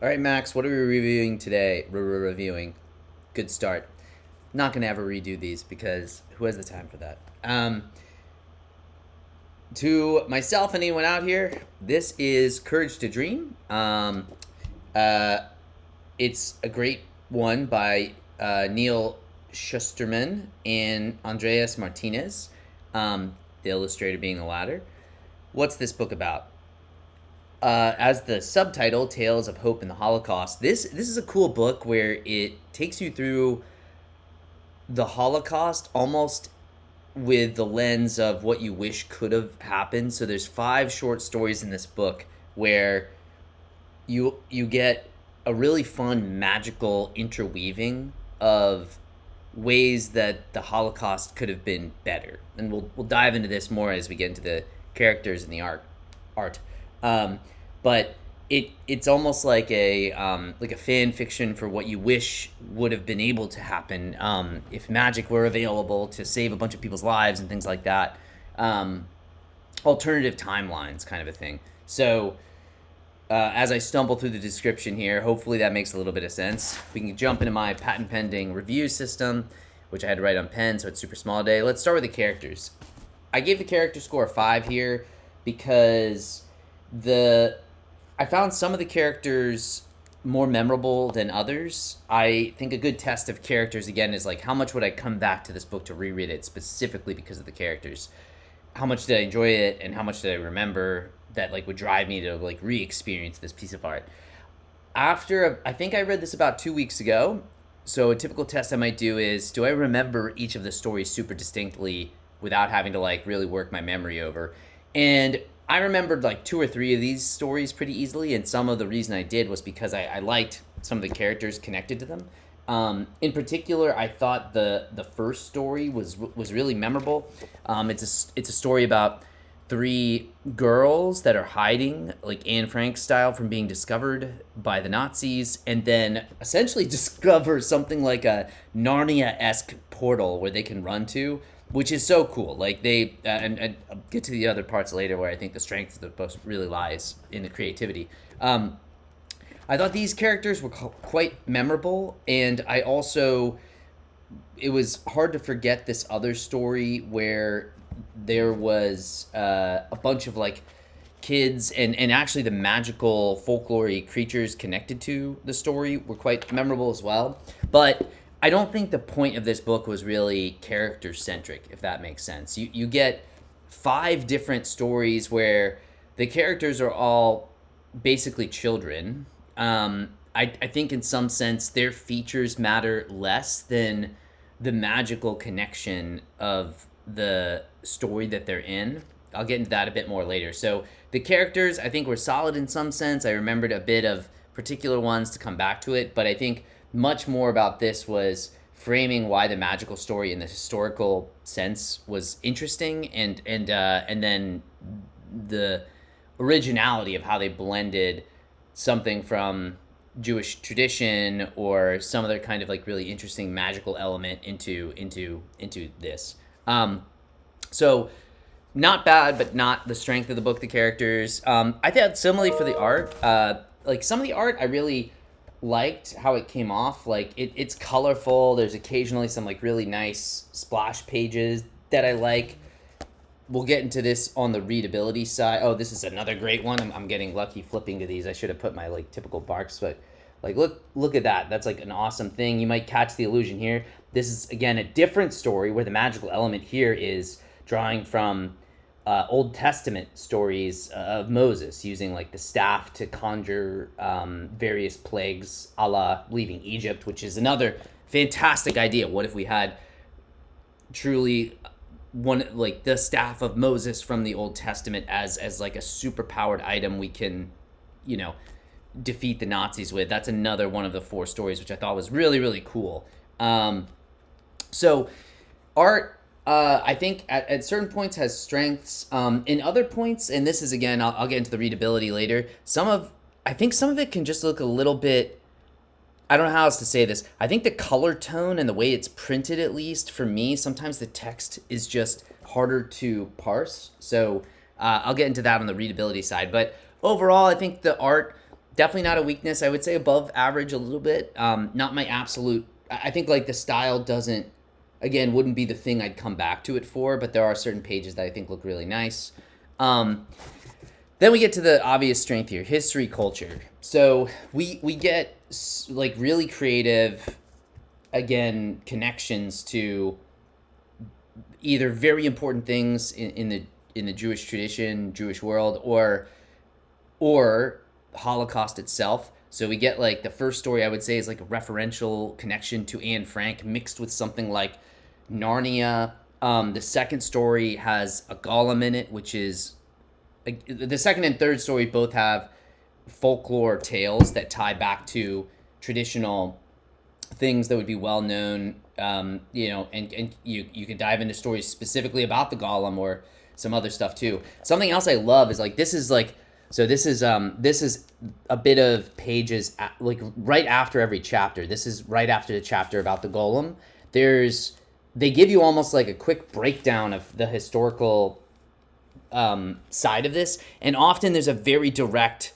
All right, Max, what are we reviewing today? Reviewing. Good start. Not going to ever redo these because who has the time for that? To myself and anyone out here, this is Courage to Dream. Uh, it's a great one by Neal Shusterman and Andreas Martinez, the illustrator being the latter. What's this book about? As the subtitle, Tales of Hope in the Holocaust. This is a cool book where it takes you through the Holocaust almost with the lens of what you wish could have happened. So there's 5 short stories in this book where you get a really fun magical interweaving of ways that the Holocaust could have been better. And we'll dive into this more as we get into the characters and the art. But it's almost like a fan fiction for what you wish would have been able to happen if magic were available to save a bunch of people's lives and things like that. Alternative timelines, kind of a thing. So as I stumble through the description here, hopefully that makes a little bit of sense. We can jump into my patent pending review system, which I had to write on pen, so it's super small today. Let's start with the characters. I gave the character score a 5 here because I found some of the characters more memorable than others. I think a good test of characters, again, is like how much would I come back to this book to reread it specifically because of the characters? How much did I enjoy it, and how much did I remember that like would drive me to like re-experience this piece of art? I think I read this about 2 weeks ago. So a typical test I might do is, do I remember each of the stories super distinctly without having to like really work my memory over? And I remembered like 2 or 3 of these stories pretty easily, and some of the reason I did was because I liked some of the characters connected to them. In particular, I thought the first story was really memorable. It's a story about 3 girls that are hiding, like Anne Frank style, from being discovered by the Nazis, and then essentially discover something like a Narnia-esque portal where they can run to, which is so cool. Like and I'll get to the other parts later where I think the strength of the book really lies in the creativity. I thought these characters were quite memorable, and it was hard to forget this other story where there was a bunch of like kids and actually the magical folklore creatures connected to the story were quite memorable as well. But I don't think the point of this book was really character centric, if that makes sense. You get 5 different stories where the characters are all basically children. I think in some sense their features matter less than the magical connection of the story that they're in. I'll get into that a bit more later. So the characters I think were solid in some sense. I remembered a bit of particular ones to come back to it, but I think much more about this was framing why the magical story in the historical sense was interesting, and then the originality of how they blended something from Jewish tradition or some other kind of like really interesting magical element into this. So not bad, but not the strength of the book. The characters, I thought similarly for the art. Like some of the art, I really liked how it came off. Like it's colorful. There's occasionally some like really nice splash pages that I like. We'll get into this on the readability side. Oh, this is another great one. I'm getting lucky flipping to these. I should have put my like typical barks, but like look at that. That's like an awesome thing. You might catch the illusion here. This is again a different story where the magical element here is drawing from Old Testament stories of Moses using like the staff to conjure various plagues, a la leaving Egypt, which is another fantastic idea. What if we had truly one like the staff of Moses from the Old Testament as like a super powered item we can, defeat the Nazis with? That's another one of the 4 stories, which I thought was really, really cool. So art, I think at certain points has strengths. In other points, and this is again, I'll get into the readability later. I think some of it can just look a little bit. I don't know how else to say this. I think the color tone and the way it's printed, at least for me, sometimes the text is just harder to parse. So I'll get into that on the readability side. But overall, I think the art Definitely not a weakness. I would say above average a little bit. Not my absolute. I think like the style doesn't, again, wouldn't be the thing I'd come back to it for, but there are certain pages that I think look really nice. Um, then we get to the obvious strength here, history, culture. So we get like really creative, again, connections to either very important things in the Jewish tradition, Jewish world, or Holocaust itself. So we get like the first story I would say is like a referential connection to Anne Frank mixed with something like Narnia. The second story has a golem in it, which is the second and third story both have folklore tales that tie back to traditional things that would be well known. And you could dive into stories specifically about the golem or some other stuff too. Something else I love is like this is a bit of pages like right after every chapter. This is right after the chapter about the golem. They give you almost like a quick breakdown of the historical side of this, and often there's a very direct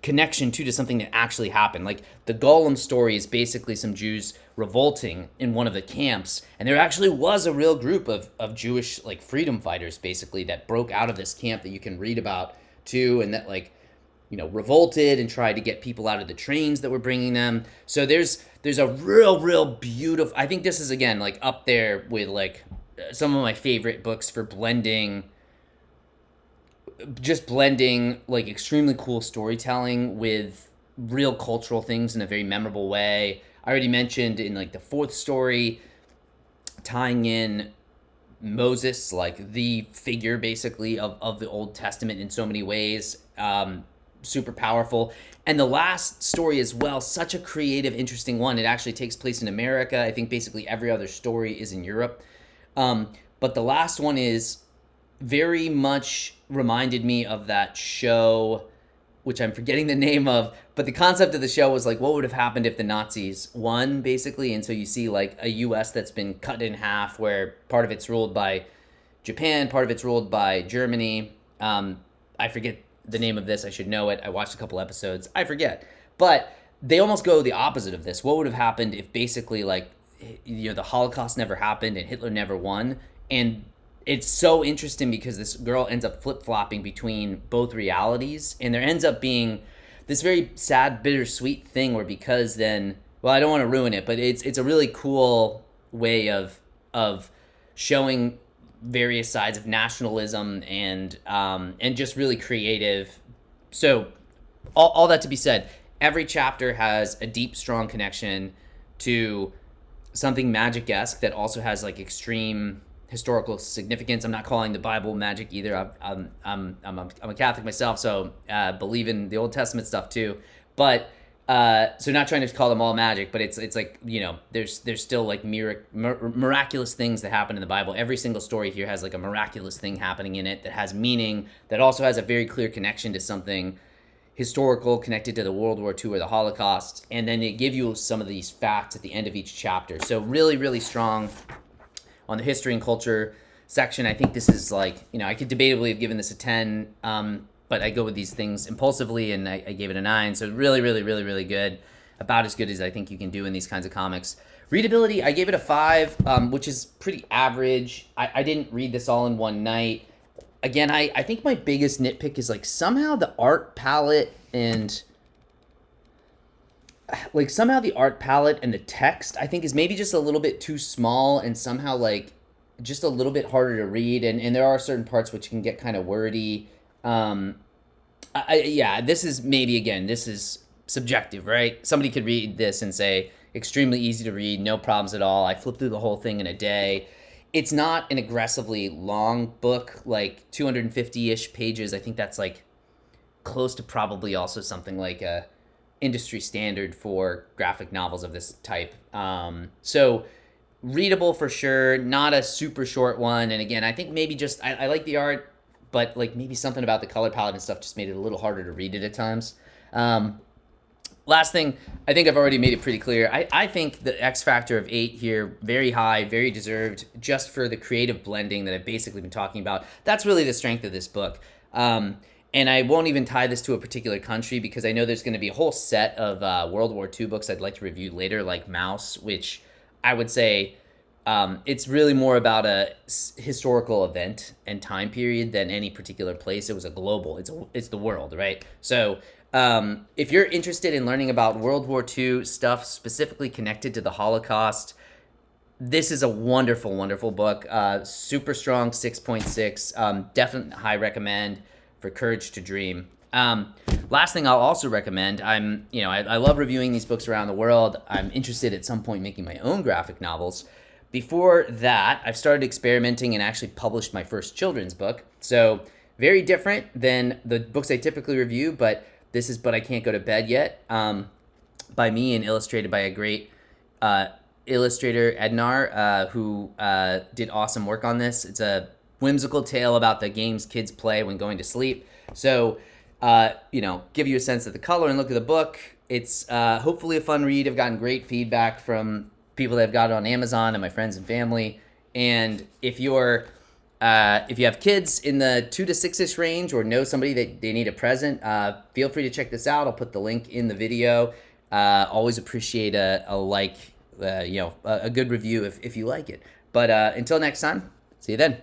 connection to something that actually happened. Like the golem story is basically some Jews revolting in one of the camps, and there actually was a real group of Jewish like freedom fighters basically that broke out of this camp that you can read about too, and that like revolted and tried to get people out of the trains that were bringing them. So there's a real beautiful, I think this is again like up there with like some of my favorite books for blending like extremely cool storytelling with real cultural things in a very memorable way. I already mentioned in like the fourth story, tying in Moses, like the figure basically of the Old Testament in so many ways. Super powerful. And the last story as well, such a creative, interesting one. It actually takes place in America. I think basically every other story is in Europe. But the last one is very much reminded me of that show, which I'm forgetting the name of, but the concept of the show was like, what would have happened if the Nazis won, basically? And so you see like a U.S. that's been cut in half, where part of it's ruled by Japan, part of it's ruled by Germany. I forget the name of this. I should know it. I watched a couple episodes. I forget. But they almost go the opposite of this. What would have happened if basically like, the Holocaust never happened and Hitler never won? And it's so interesting because this girl ends up flip-flopping between both realities, and there ends up being this very sad, bittersweet thing where, because then, well, I don't want to ruin it, but it's a really cool way of showing various sides of nationalism and just really creative. So all that to be said, every chapter has a deep, strong connection to something magic-esque that also has like extreme historical significance. I'm not calling the Bible magic either. I'm a Catholic myself, so believe in the Old Testament stuff too. But so not trying to call them all magic, but it's like there's still like miraculous things that happen in the Bible. Every single story here has like a miraculous thing happening in it that has meaning, that also has a very clear connection to something historical connected to the World War II or the Holocaust, and then they give you some of these facts at the end of each chapter. So really strong on the history and culture section. I think this is like, I could debatably have given this a 10, but I go with these things impulsively, and I gave it a 9. So really good. About as good as I think you can do in these kinds of comics. Readability, I gave it a 5, which is pretty average. I didn't read this all in one night. Again, I think my biggest nitpick is like somehow the art palette and the text, I think, is maybe just a little bit too small and somehow like just a little bit harder to read, and there are certain parts which can get kind of wordy. This is subjective, right? Somebody could read this and say extremely easy to read, no problems at all. I flipped through the whole thing in a day. It's not an aggressively long book, like 250-ish pages. I think that's like close to probably also something like a industry standard for graphic novels of this type. So readable for sure, not a super short one. And again, I think maybe just, I like the art, but like maybe something about the color palette and stuff just made it a little harder to read it at times. Last thing, I think I've already made it pretty clear. I think the X factor of 8 here, very high, very deserved, just for the creative blending that I've basically been talking about. That's really the strength of this book. And I won't even tie this to a particular country because I know there's going to be a whole set of World War II books I'd like to review later, like Mouse, which I would say it's really more about a historical event and time period than any particular place. It was a global. It's the world, right? So if you're interested in learning about World War II stuff specifically connected to the Holocaust, this is a wonderful, wonderful book. Super strong, 6.6. Definitely high recommend for Courage to Dream. Last thing I'll also recommend, I love reviewing these books around the world. I'm interested at some point making my own graphic novels. Before that, I've started experimenting and actually published my first children's book. So very different than the books I typically review, but this is But I Can't Go to Bed Yet, by me and illustrated by a great illustrator, Ednar, who did awesome work on this. It's a whimsical tale about the games kids play when going to sleep. So, give you a sense of the color and look at the book. It's hopefully a fun read. I've gotten great feedback from people that have got it on Amazon and my friends and family. And if you have kids in the 2 to 6-ish range or know somebody that they need a present, feel free to check this out. I'll put the link in the video. Always appreciate a like, a good review if you like it. But until next time, see you then.